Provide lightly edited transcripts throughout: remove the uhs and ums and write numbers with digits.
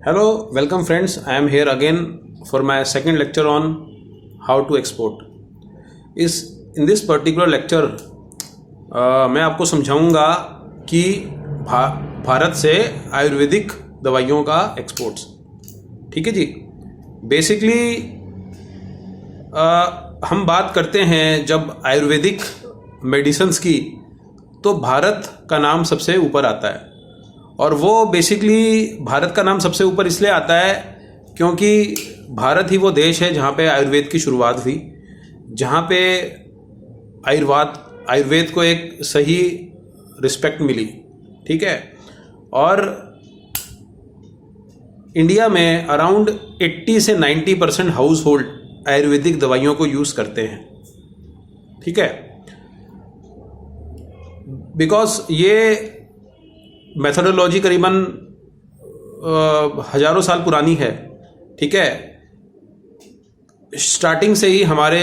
Hello, welcome friends. I am here again for my second lecture on how to export. In this particular lecture मैं आपको समझाऊंगा कि भारत से आयुर्वेदिक दवाइयों का एक्सपोर्ट्स। ठीक है जी। बेसिकली हम बात करते हैं जब आयुर्वेदिक मेडिसिन्स की, तो भारत का नाम सबसे ऊपर आता है। और वो बेसिकली भारत का नाम सबसे ऊपर इसलिए आता है क्योंकि भारत ही वो देश है जहाँ पे आयुर्वेद की शुरुआत हुई, जहाँ पे आयुर्वेद को एक सही रिस्पेक्ट मिली। ठीक है। और इंडिया में अराउंड 80 से 90% हाउस होल्ड आयुर्वेदिक दवाइयों को यूज़ करते हैं। ठीक है। बिकॉज ये मेथोडोलॉजी करीबन हजारों साल पुरानी है। ठीक है। स्टार्टिंग से ही हमारे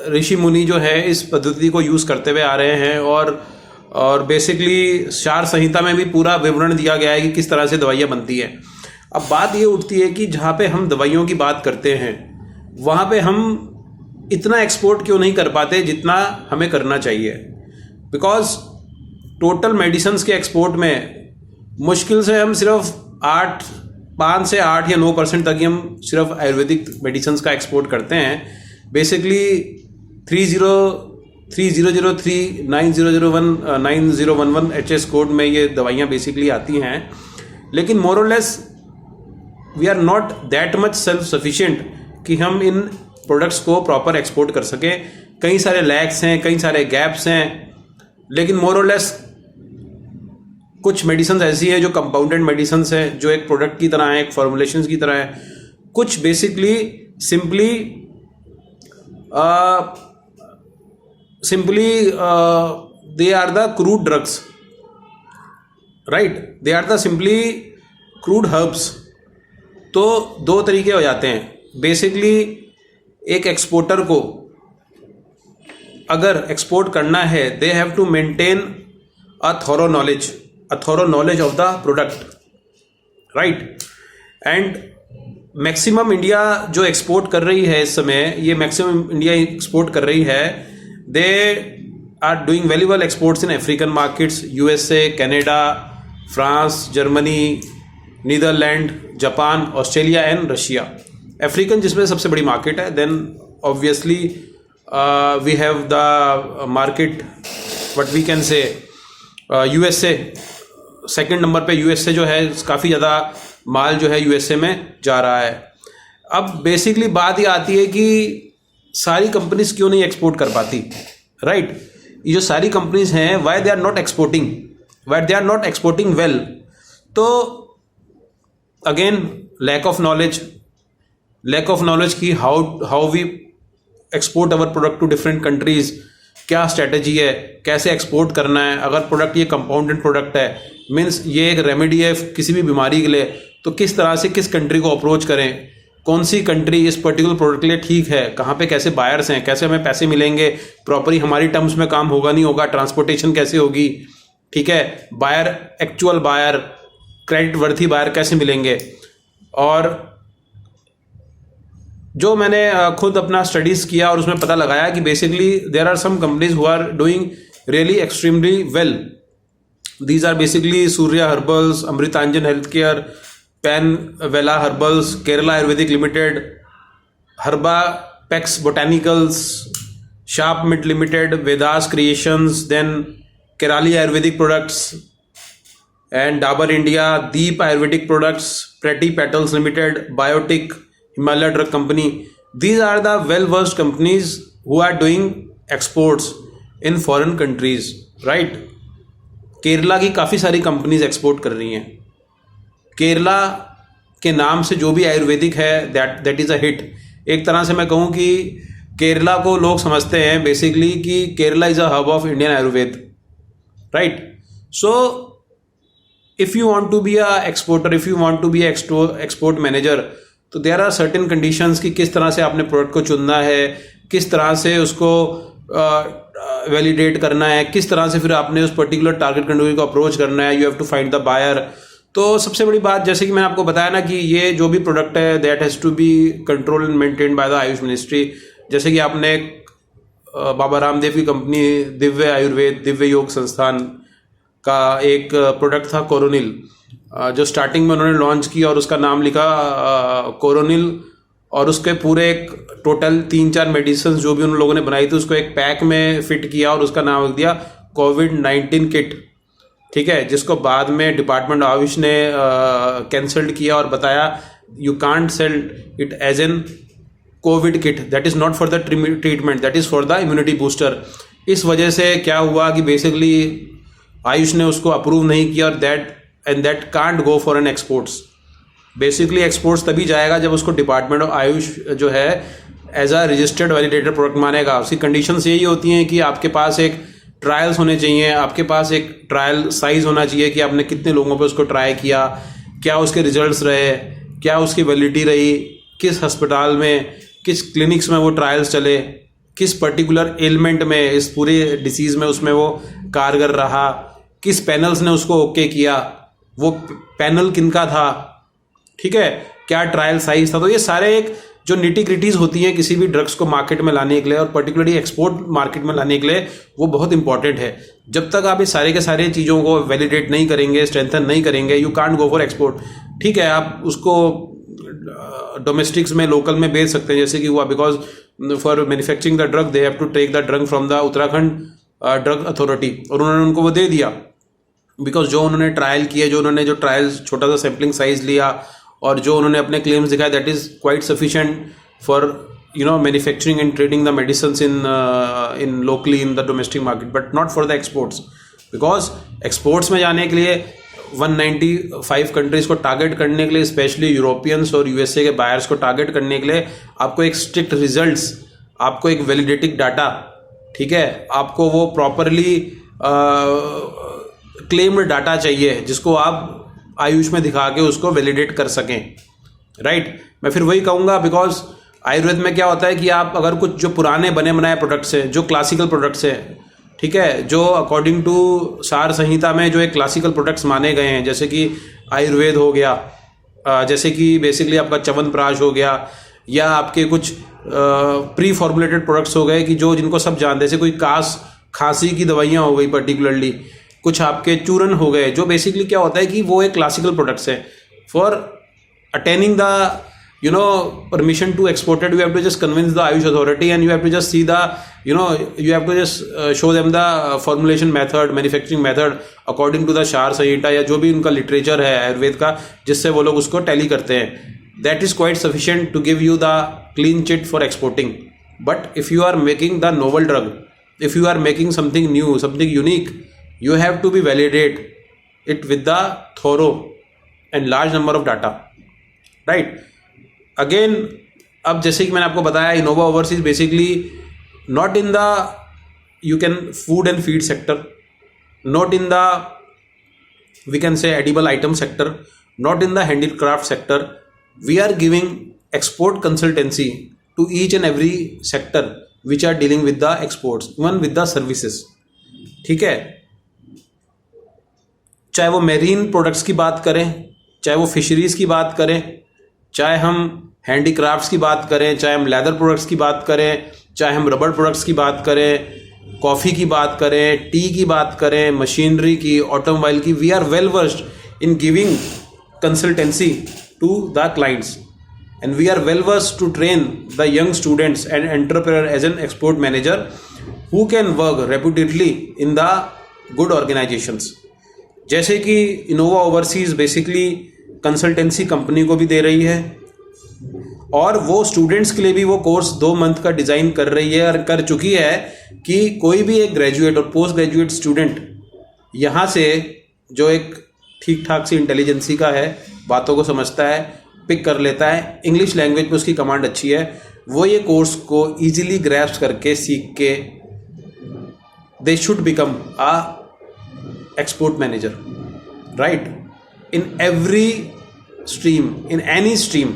ऋषि मुनि जो है इस पद्धति को यूज़ करते हुए आ रहे हैं और बेसिकली चार संहिता में भी पूरा विवरण दिया गया है कि किस तरह से दवाइयाँ बनती हैं। अब बात ये उठती है कि जहाँ पे हम दवाइयों की बात करते हैं वहाँ पे हम इतना एक्सपोर्ट क्यों नहीं कर पाते जितना हमें करना चाहिए। बिकॉज टोटल मेडिसिन्स के एक्सपोर्ट में मुश्किल से हम सिर्फ 5 से 8 या 9% तक ही हम सिर्फ आयुर्वेदिक मेडिसिन्स का एक्सपोर्ट करते हैं। बेसिकली 3003 9001 9011 HS कोड में ये दवाइयाँ बेसिकली आती हैं। लेकिन मोर और less we are not that much self sufficient कि हम इन प्रोडक्ट्स को प्रॉपर एक्सपोर्ट कर सकें। कई सारे लैग्स हैं, कई सारे गैप्स हैं। लेकिन मोर और लेस कुछ मेडिसिन ऐसी है जो कंपाउंडेड मेडिसिन है, जो एक प्रोडक्ट की तरह है, एक फॉर्मुलेशंस की तरह है। कुछ basically simply they are the crude drugs, right. They are the simply crude herbs. तो दो तरीके हो जाते हैं। बेसिकली एक एक्सपोर्टर को अगर एक्सपोर्ट करना है, they have to maintain a thorough knowledge of the product, right? And maximum India जो एक्सपोर्ट कर रही है इस समय, ये मैक्सिमम इंडिया एक्सपोर्ट कर रही है। They are doing very well exports in African markets, USA, Canada, France, Germany, Netherland, Japan, Australia and Russia. African जिसमें सबसे बड़ी मार्केट है। Then obviously we have the market what we can say USA। Second number पे USA जो है, काफ़ी ज़्यादा माल जो है USA में जा रहा है। अब बेसिकली बात ये आती है कि सारी कंपनीज क्यों नहीं एक्सपोर्ट कर पाती, राइट? ये जो सारी कंपनीज हैं, why they are not exporting well. तो अगेन लैक ऑफ नॉलेज की how we export our product to different countries, क्या स्ट्रेटजी है, कैसे एक्सपोर्ट करना है। अगर प्रोडक्ट ये कंपाउंडेड प्रोडक्ट है, मीन्स ये एक रेमेडी है किसी भी बीमारी के लिए, तो किस तरह से किस कंट्री को अप्रोच करें, कौन सी कंट्री इस पर्टिकुलर प्रोडक्ट के लिए ठीक है, कहाँ पे कैसे बायर्स हैं, कैसे हमें पैसे मिलेंगे, प्रॉपरली हमारी टर्म्स में काम होगा नहीं होगा, ट्रांसपोर्टेशन कैसे होगी। ठीक है। Buyer, actual buyer, credit worthy buyer कैसे मिलेंगे। और जो मैंने खुद अपना स्टडीज़ किया और उसमें पता लगाया कि basically there are some companies who are doing really extremely well. These are basically Surya herbals, Amrutanjan health care, Pan Vela herbals, Kerala ayurvedic limited, Herbapex botanicals, sharp mid limited, Vedas creations, then Kerali ayurvedic products and Dabur India, Deep ayurvedic products, pretty petals limited, Biotique, Himalaya Drug Company. These are the well-versed companies who are doing exports in foreign countries, right? Kerala की काफ़ी सारी companies export कर रही हैं। केरला के नाम से जो भी आयुर्वेदिक है, दैट इज़ अ हिट। एक तरह से मैं कहूँ कि केरला को लोग समझते हैं बेसिकली कि Kerala is a hub of Indian Ayurveda, right? So if you want to be a exporter, if you want to be export manager, तो देयर आर सर्टेन कंडीशंस कि किस तरह से आपने प्रोडक्ट को चुनना है, किस तरह से उसको वैलिडेट करना है, किस तरह से फिर आपने उस पर्टिकुलर टारगेट कंट्री को अप्रोच करना है। You have to find the buyer, तो सबसे बड़ी बात, जैसे कि मैंने आपको बताया ना, कि ये जो भी प्रोडक्ट है that has to be control and maintained by the AYUSH ministry. जैसे कि आपने बाबा रामदेव की कंपनी दिव्य आयुर्वेद, दिव्य योग संस्थान का एक प्रोडक्ट था कोरोनिल, जो स्टार्टिंग में उन्होंने लॉन्च किया और उसका नाम लिखा कोरोनिल, और उसके पूरे एक टोटल 3-4 मेडिसिन जो भी उन लोगों ने बनाई थी उसको एक पैक में फिट किया और उसका नाम रख दिया कोविड-19 किट। ठीक है, जिसको बाद में डिपार्टमेंट आयुष ने कैंसल्ड किया और बताया you can't sell it as an Covid kit, that is not for the treatment, that is for the immunity booster. इस वजह से क्या हुआ कि बेसिकली आयुष ने उसको अप्रूव नहीं किया और that can't go for an exports. Basically exports तभी जाएगा जब उसको डिपार्टमेंट ऑफ आयुष जो है as a registered validated product मानेगा। उसकी कंडीशंस यही होती हैं कि आपके पास एक ट्रायल्स होने चाहिए, आपके पास एक ट्रायल साइज होना चाहिए कि आपने कितने लोगों पे उसको ट्राई किया, क्या उसके रिजल्ट्स रहे, क्या उसकी वैलिडिटी रही, किस अस्पताल में, किस क्लिनिक्स में वो ट्रायल्स चले, किस पर्टिकुलर एलिमेंट में, इस पूरे डिसीज़ में उसमें वो कारगर रहा, किस पैनल्स ने उसको ओके किया, वो पैनल किनका था, ठीक है, क्या ट्रायल साइज था। तो ये सारे एक जो निटी ग्रिटीज होती हैं किसी भी ड्रग्स को मार्केट में लाने के लिए और पर्टिकुलरली एक्सपोर्ट मार्केट में लाने के लिए, वो बहुत इंपॉर्टेंट है। जब तक आप ये सारे के सारे चीज़ों को वैलिडेट नहीं करेंगे, स्ट्रेंथन नहीं करेंगे, you can't go for export. ठीक है, आप उसको डोमेस्टिक्स में, लोकल में बेच सकते हैं, जैसे कि हुआ, because for manufacturing the drug they have to take the drug from the Uttarakhand drug authority, और उन्होंने उनको वो दे दिया बिकॉज जो उन्होंने ट्रायल किए, जो उन्होंने जो ट्रायल्स छोटा सा सैम्पलिंग साइज लिया और जो उन्होंने अपने क्लेम्स दिखाए, that is quite sufficient for manufacturing and trading the medicines in locally in the domestic market, but not for the exports. Because exports में जाने के लिए 195 कंट्रीज को टारगेट करने के लिए, स्पेशली यूरोपियंस और यूएसए के बायर्स को टारगेट करने के लिए, आपको एक स्ट्रिक्ट रिजल्ट्स, आपको एक वैलिडेटिक डाटा, ठीक है, आपको वो प्रॉपरली क्लेम्ड डाटा चाहिए जिसको आप आयुष में दिखा के उसको वैलिडेट कर सकें, राइट। मैं फिर वही कहूँगा, बिकॉज आयुर्वेद में क्या होता है कि आप अगर कुछ जो पुराने बने बनाए प्रोडक्ट्स हैं, जो क्लासिकल प्रोडक्ट्स हैं, ठीक है, जो अकॉर्डिंग टू सार संहिता में जो एक क्लासिकल प्रोडक्ट्स माने गए हैं, जैसे कि आयुर्वेद हो गया, जैसे कि बेसिकली आपका च्यवनप्राश हो गया, या आपके कुछ प्री फॉर्मुलेटेड प्रोडक्ट्स हो गए कि जो जिनको सब जानते, जैसे कोई खांसी की दवाइयाँ हो गई पर्टिकुलरली, कुछ आपके चूरन हो गए, जो बेसिकली क्या होता है कि वो एक क्लासिकल प्रोडक्ट्स है। For attaining the permission to export it, you have to just convince the Ayush authority and you have to just see the, you have to just show them the formulation method, manufacturing method according to the शार संहिता या जो भी उनका literature है आयुर्वेद का, जिससे वो लोग उसको टैली करते हैं। That is quite sufficient to give you the clean chit for exporting. But if you are making the novel drug, if you are making something new, something unique, you have to be validate it with the thorough and large number of data, right? Again, अब जैसे कि मैंने आपको बताया, Innova overseas basically not in the you can food and feed sector, not in the we can say edible item sector, not in the handicraft sector. We are giving export consultancy to each and every sector which are dealing with the exports, even with the services, ठीक है। चाहे वो marine products की बात करें, चाहे वो fisheries की बात करें, चाहे हम हैंडीक्राफ्ट्स की बात करें, चाहे हम लेदर प्रोडक्ट्स की बात करें, चाहे हम रबर प्रोडक्ट्स की बात करें, कॉफ़ी की बात करें, टी की बात करें, मशीनरी की, ऑटोमोबाइल की, we are well versed in giving consultancy to the clients and we are well versed to train the young students and entrepreneur as an export manager who can work reputedly in the good organisations. जैसे कि Innova overseas basically consultancy company को भी दे रही है और वो students के लिए भी वो कोर्स 2 मंथ का डिज़ाइन कर रही है और कर चुकी है कि कोई भी एक ग्रेजुएट और पोस्ट ग्रेजुएट स्टूडेंट यहाँ से जो एक ठीक ठाक सी इंटेलिजेंसी का है, बातों को समझता है, पिक कर लेता है, इंग्लिश लैंग्वेज पे उसकी कमांड अच्छी है, वो ये कोर्स को ईजिली ग्रैस्प करके सीख के they should become a export manager, right, in every stream, in any stream,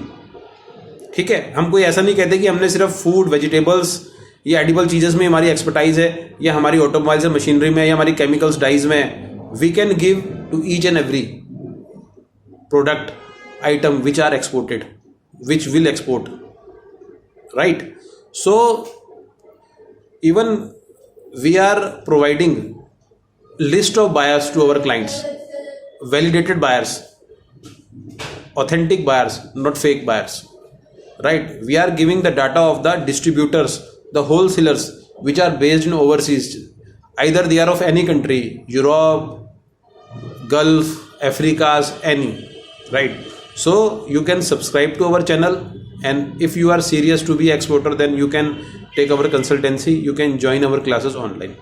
ठीक है। हम कोई ऐसा नहीं कहते कि हमने सिर्फ फूड, वेजिटेबल्स या एडिबल चीज़ेस में हमारी एक्सपर्टाइज है, या हमारी ऑटोमोबाइल्स या मशीनरी में, या हमारी केमिकल्स, डाइज में। We can give to each and every, product item which are exported, which will export, right? So even we are providing list of buyers to our clients, validated buyers, authentic buyers, not fake buyers, right? We are giving the data of the distributors, the wholesalers which are based in overseas, either they are of any country, Europe, Gulf, Africa's, any, right? So you can subscribe to our channel, and if you are serious to be exporter, then you can take our consultancy, you can join our classes online.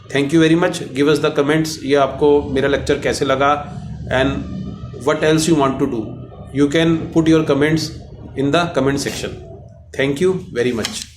Thank you very much. Give us the comments, ये आपको मेरा lecture कैसे लगा, and what else you want to do. You can put your comments in the comment section. Thank you very much.